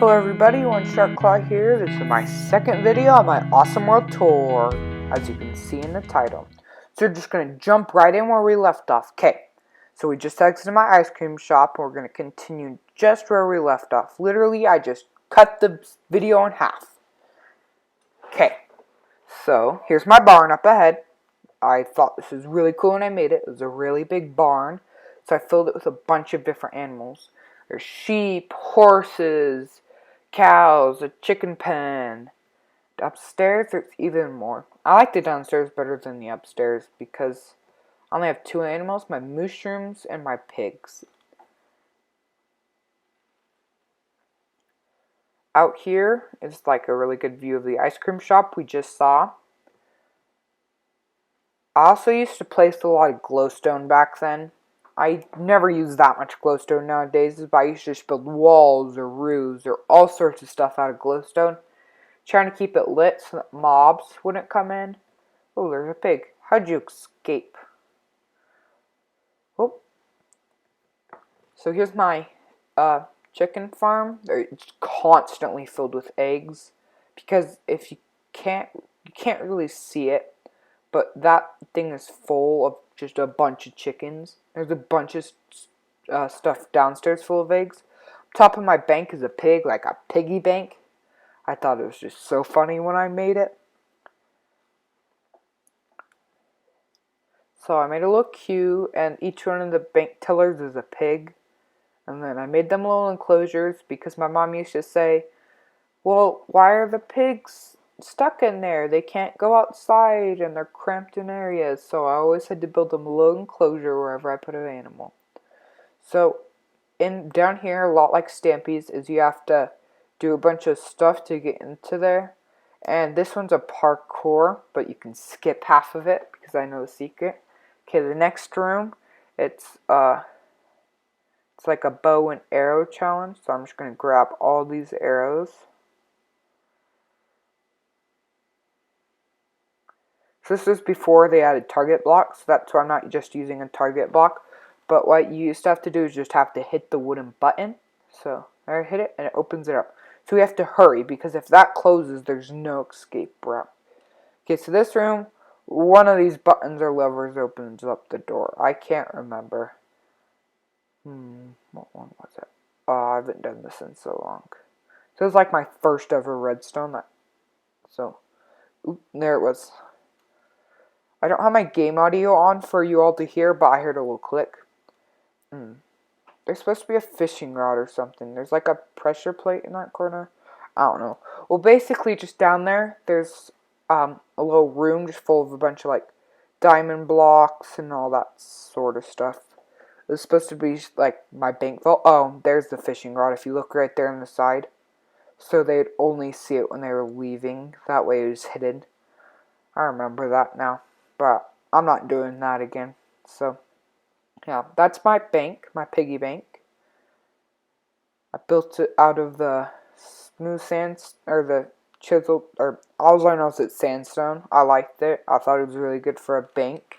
Hello everybody, One Shark Claw here. This is my second video on my Awesome World Tour, as you can see in the title. So we're just going to jump right in where we left off. Okay, so we just exited my ice cream shop, and we're going to continue just where we left off. Literally, I just cut the video in half. Okay, so here's my barn up ahead. I thought this was really cool when I made it. It was a really big barn, so I filled it with a bunch of different animals. There's sheep, horses, cows, a chicken pen. Upstairs, there's even more. I like the downstairs better than the upstairs because I only have two animals, my mushrooms and my pigs. Out here is like a really good view of the ice cream shop we just saw. I also used to place a lot of glowstone back then. I never use that much glowstone nowadays, but I used to just build walls or roofs or all sorts of stuff out of glowstone, trying to keep it lit so that mobs wouldn't come in. Oh, there's a pig. How'd you escape? Oh. So here's my chicken farm. It's constantly filled with eggs because if you can't really see it, but that thing is full of just a bunch of chickens. There's a bunch of stuff downstairs full of eggs. Top of my bank is a pig, like a piggy bank. I thought it was just so funny when I made it. So I made a little queue, and each one of the bank tellers is a pig. And then I made them little enclosures because my mom used to say, well, why are the pigs stuck in there? They can't go outside and they're cramped in areas. So I always had to build them a little enclosure wherever I put an animal. So down here, a lot like Stampy's, is you have to do a bunch of stuff to get into there. And this one's a parkour, but you can skip half of it because I know the secret. Okay, the next room, it's like a bow and arrow challenge. So I'm just going to grab all these arrows. So this is before they added target blocks. So that's why I'm not just using a target block. But what you used to have to do is just have to hit the wooden button. So I hit it and it opens it up. So we have to hurry because if that closes, there's no escape route. Okay, so this room, one of these buttons or levers opens up the door. I can't remember. What one was it? Oh, I haven't done this in so long. So it was like my first ever redstone. There it was. I don't have my game audio on for you all to hear, but I heard a little click. There's supposed to be a fishing rod or something. There's like a pressure plate in that corner. I don't know. Well, basically just down there, there's a little room just full of a bunch of like diamond blocks and all that sort of stuff. It was supposed to be like my bank vault. Oh, there's the fishing rod if you look right there on the side. So they'd only see it when they were leaving. That way it was hidden. I remember that now. But I'm not doing that again. So, yeah, that's my bank, my piggy bank. I built it out of the smooth sand, or the chiseled, or all I know is it's sandstone. I liked it. I thought it was really good for a bank.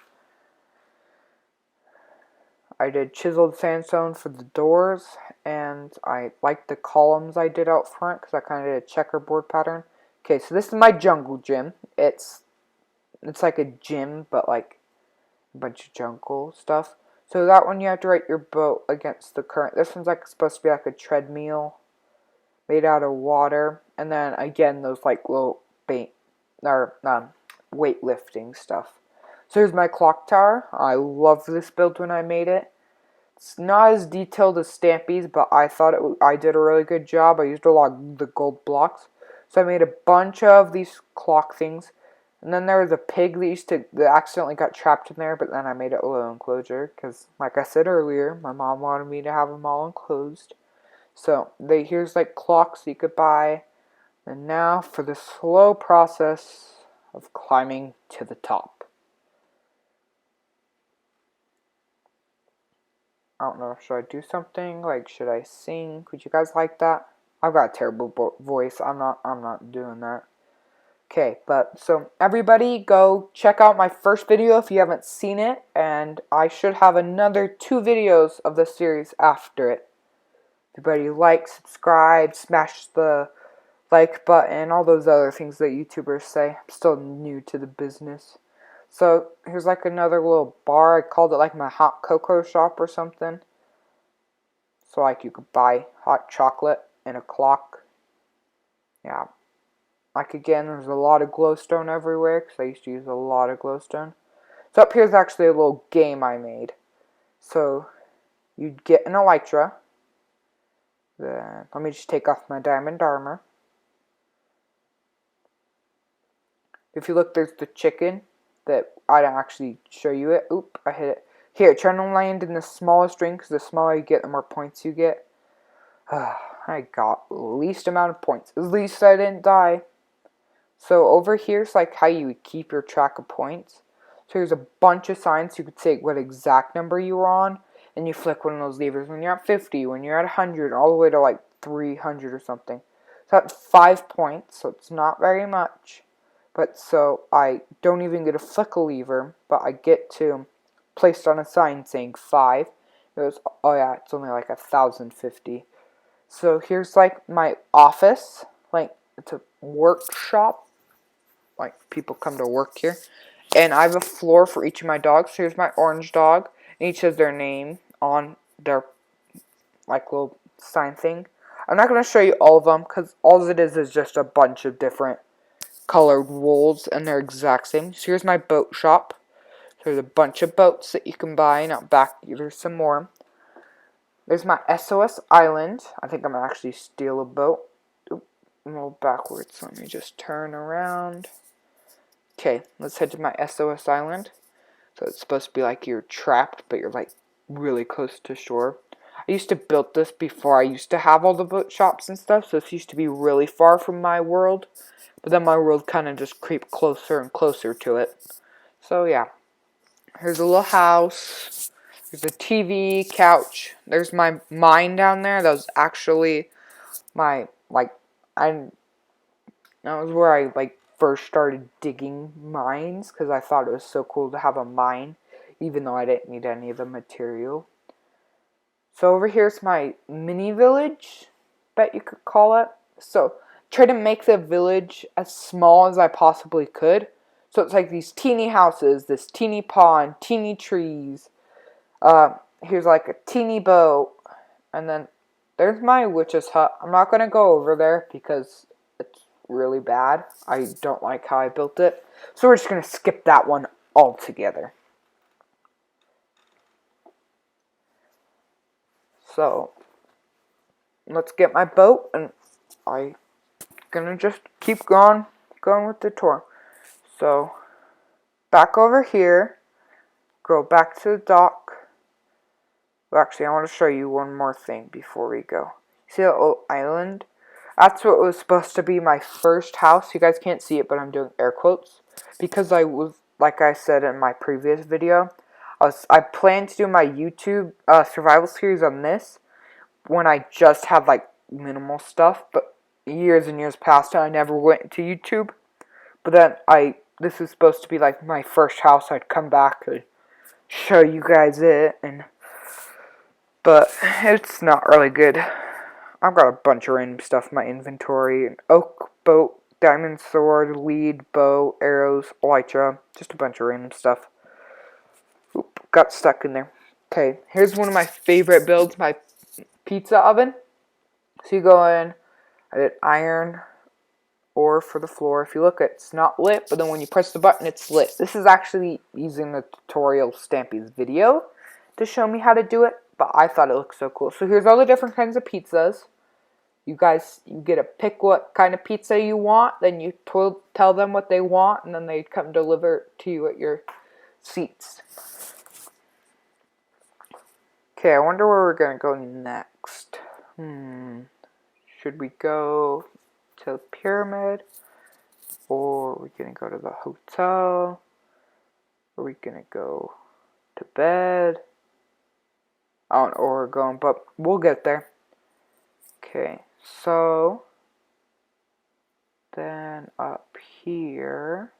I did chiseled sandstone for the doors, and I liked the columns I did out front because I kind of did a checkerboard pattern. Okay, so this is my jungle gym. It's like a gym, but like a bunch of jungle stuff. So that one you have to ride your boat against the current. This one's like supposed to be like a treadmill made out of water. And then again, those like little weightlifting stuff. So here's my clock tower. I loved this build when I made it. It's not as detailed as Stampy's, but I thought I did a really good job. I used a lot of the gold blocks. So I made a bunch of these clock things. And then there was a pig that accidentally got trapped in there, but then I made it a little enclosure because, like I said earlier, my mom wanted me to have them all enclosed. So here's like clocks you could buy. And now for the slow process of climbing to the top. I don't know, should I do something? Like, should I sing? Would you guys like that? I've got a terrible voice. I'm not doing that. Okay, but so everybody go check out my first video if you haven't seen it, and I should have another 2 videos of the series after it. Everybody like, subscribe, smash the like button, all those other things that YouTubers say. I'm still new to the business. So here's like another little bar. I called it like my hot cocoa shop or something. So like you could buy hot chocolate and a clock. Yeah. Like again, there's a lot of glowstone everywhere because I used to use a lot of glowstone. So up here's actually a little game I made. So you'd get an elytra. Then let me just take off my diamond armor. If you look, there's the chicken that I don't actually show you it. Oop, I hit it. Here, try to land in the smallest ring because the smaller you get, the more points you get. I got the least amount of points. At least I didn't die. So over here's like how you would keep your track of points. So here's a bunch of signs. You could say what exact number you were on, and you flick one of those levers when you're at 50, when you're at 100, all the way to like 300 or something. So that's 5 points, so it's not very much. But so I don't even get to flick a lever, but I get to place on a sign saying 5. It goes, oh yeah, it's only like 1,050. So here's like my office, like it's a workshop. Like people come to work here. And I have a floor for each of my dogs. So here's my orange dog. And each has their name on their like little sign thing. I'm not going to show you all of them because all it is just a bunch of different colored wools and they're exact same. So here's my boat shop. There's a bunch of boats that you can buy. And out back there's some more. There's my SOS Island. I think I'm going to actually steal a boat. Oop, I'm a little backwards. Let me just turn around. Okay, let's head to my SOS Island. So it's supposed to be like you're trapped, but you're like really close to shore. I used to build this before I used to have all the boat shops and stuff, so this used to be really far from my world. But then my world kind of just creeped closer and closer to it. So yeah, here's a little house. There's a TV, couch. There's my mine down there. That was actually my, like, that was where I, like, first started digging mines because I thought it was so cool to have a mine, even though I didn't need any of the material. So over here's my mini village, bet you could call it. So try to make the village as small as I possibly could. So it's like these teeny houses, this teeny pond, teeny trees. Here's like a teeny boat, and then there's my witch's hut. I'm not gonna go over there because it's really bad. I don't like how I built it. So we're just going to skip that one altogether. So let's get my boat and I'm going to just keep going with the tour. So back over here, go back to the dock. Well, actually, I want to show you one more thing before we go. See that little island? That's what was supposed to be my first house. You guys can't see it, but I'm doing air quotes. Because I was, like I said in my previous video, I planned to do my YouTube survival series on this when I just had like minimal stuff. But years and years passed and I never went into YouTube. But then this is supposed to be like my first house. I'd come back and show you guys it. But it's not really good. I've got a bunch of random stuff in my inventory. An oak boat, diamond sword, lead, bow, arrows, elytra. Just a bunch of random stuff. Oop, got stuck in there. Okay, here's one of my favorite builds, my pizza oven. So you go in, I did iron ore for the floor. If you look, it's not lit, but then when you press the button, it's lit. This is actually using the tutorial Stampy's video to show me how to do it, but I thought it looked so cool. So here's all the different kinds of pizzas. You get to pick what kind of pizza you want, then you tell them what they want, and then they come deliver it to you at your seats. Okay, I wonder where we're going to go next. Should we go to the pyramid? Or are we going to go to the hotel? Are we going to go to bed? I don't know where we're going, but we'll get there. Okay, so then up here,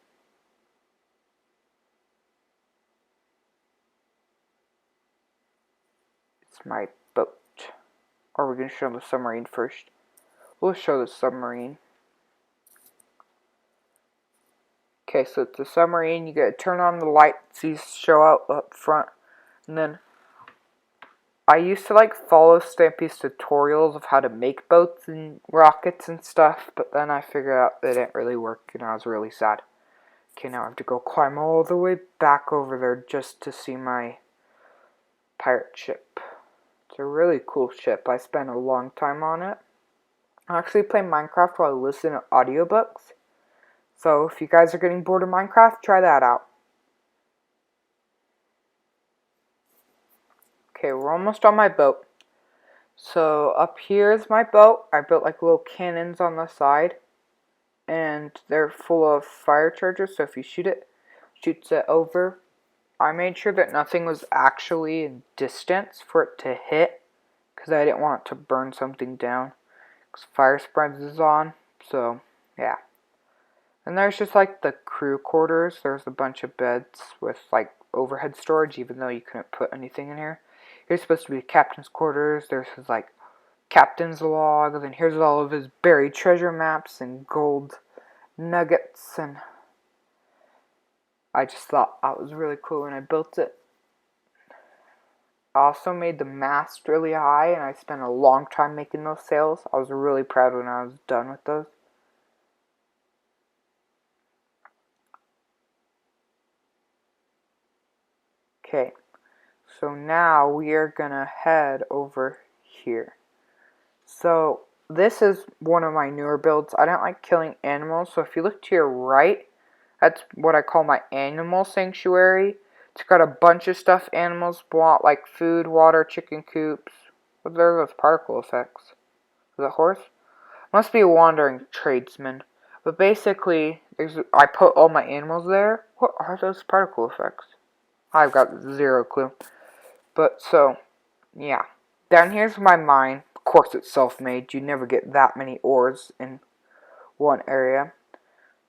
it's my boat. Or are we going to show the submarine first? We'll show the submarine. Okay, so it's the submarine. You gotta turn on the lights. These show up front. And then I used to like follow Stampy's tutorials of how to make boats and rockets and stuff, but then I figured out they didn't really work and I was really sad. Okay, now I have to go climb all the way back over there just to see my pirate ship. It's a really cool ship. I spent a long time on it. I actually play Minecraft while I listen to audiobooks. So if you guys are getting bored of Minecraft, try that out. Okay, we're almost on my boat. So up here is my boat. I built like little cannons on the side. And they're full of fire charges, so if you shoot it, shoots it over. I made sure that nothing was actually in distance for it to hit, because I didn't want it to burn something down, because fire spreads is on, so yeah. And there's just like the crew quarters. There's a bunch of beds with like overhead storage, even though you couldn't put anything in here. Here's supposed to be the captain's quarters. There's his like captain's log, and then here's all of his buried treasure maps and gold nuggets, and I just thought that was really cool when I built it. I also made the mast really high, and I spent a long time making those sails. I was really proud when I was done with those. Okay, so now we are gonna head over here. So this is one of my newer builds. I don't like killing animals, so if you look to your right, that's what I call my animal sanctuary. It's got a bunch of stuffed animals, like food, water, chicken coops. What are those particle effects? Is it horse? Must be a wandering tradesman. But basically, I put all my animals there. What are those particle effects? I've got zero clue. But so, yeah. Down here's my mine. Of course it's self-made. You never get that many ores in one area.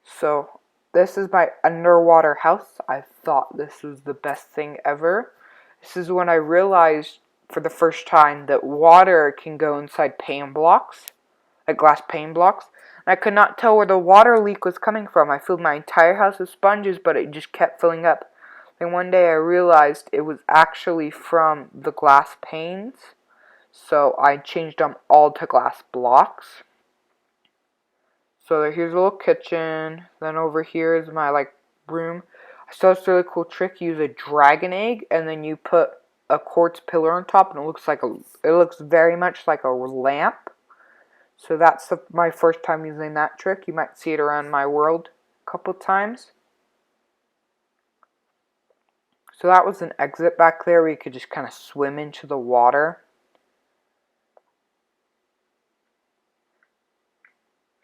So, this is my underwater house. I thought this was the best thing ever. This is when I realized for the first time that water can go inside pane blocks, like glass pane blocks. And I could not tell where the water leak was coming from. I filled my entire house with sponges, but it just kept filling up. And one day I realized it was actually from the glass panes. So I changed them all to glass blocks. So here's a little kitchen. Then over here is my like room. I saw this really cool trick. You use a dragon egg, and then you put a quartz pillar on top, and it looks very much like a lamp. So that's my first time using that trick. You might see it around my world a couple times. So that was an exit back there where you could just kind of swim into the water.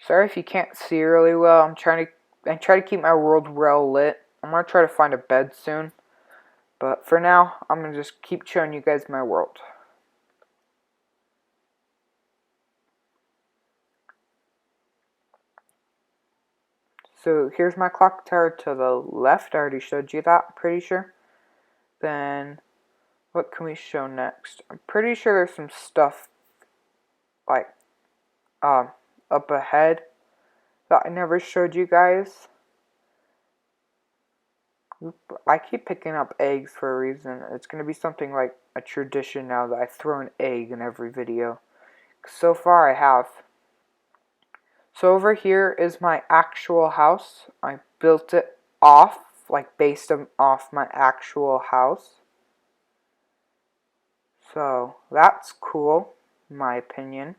Sorry if you can't see really well. I try to keep my world well lit. I'm gonna try to find a bed soon. But for now, I'm gonna just keep showing you guys my world. So here's my clock tower to the left. I already showed you that, I'm pretty sure. Then what can we show next? I'm pretty sure there's some stuff like up ahead that I never showed you guys. I keep picking up eggs for a reason. It's going to be something like a tradition now that I throw an egg in every video. So far I have. So over here is my actual house. I built it off, like based off my actual house. So that's cool, in my opinion.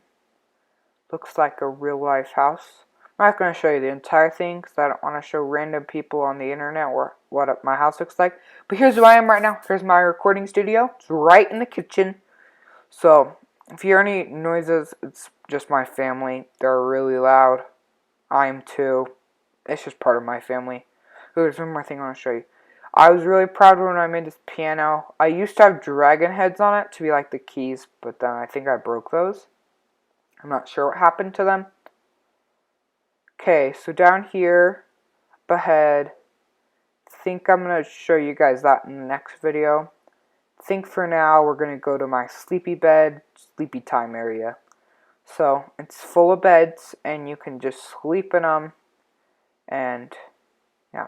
Looks like a real life house. I'm not going to show you the entire thing because I don't want to show random people on the internet what my house looks like. But here's who I am right now. Here's my recording studio. It's right in the kitchen. So if you hear any noises, it's just my family. They're really loud. I'm too. It's just part of my family. There's one more thing I want to show you. I was really proud when I made this piano. I used to have dragon heads on it to be like the keys, but then I think I broke those. I'm not sure what happened to them. Okay, so down here, up ahead, I think I'm going to show you guys that in the next video. I think for now we're going to go to my sleepy bed, sleepy time area. So it's full of beds and you can just sleep in them. And yeah.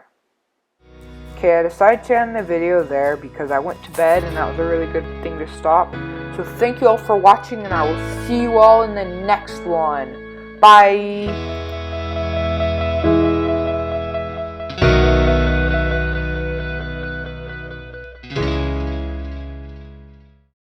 Okay, I decided to end the video there because I went to bed and that was a really good thing to stop. So thank you all for watching and I will see you all in the next one. Bye!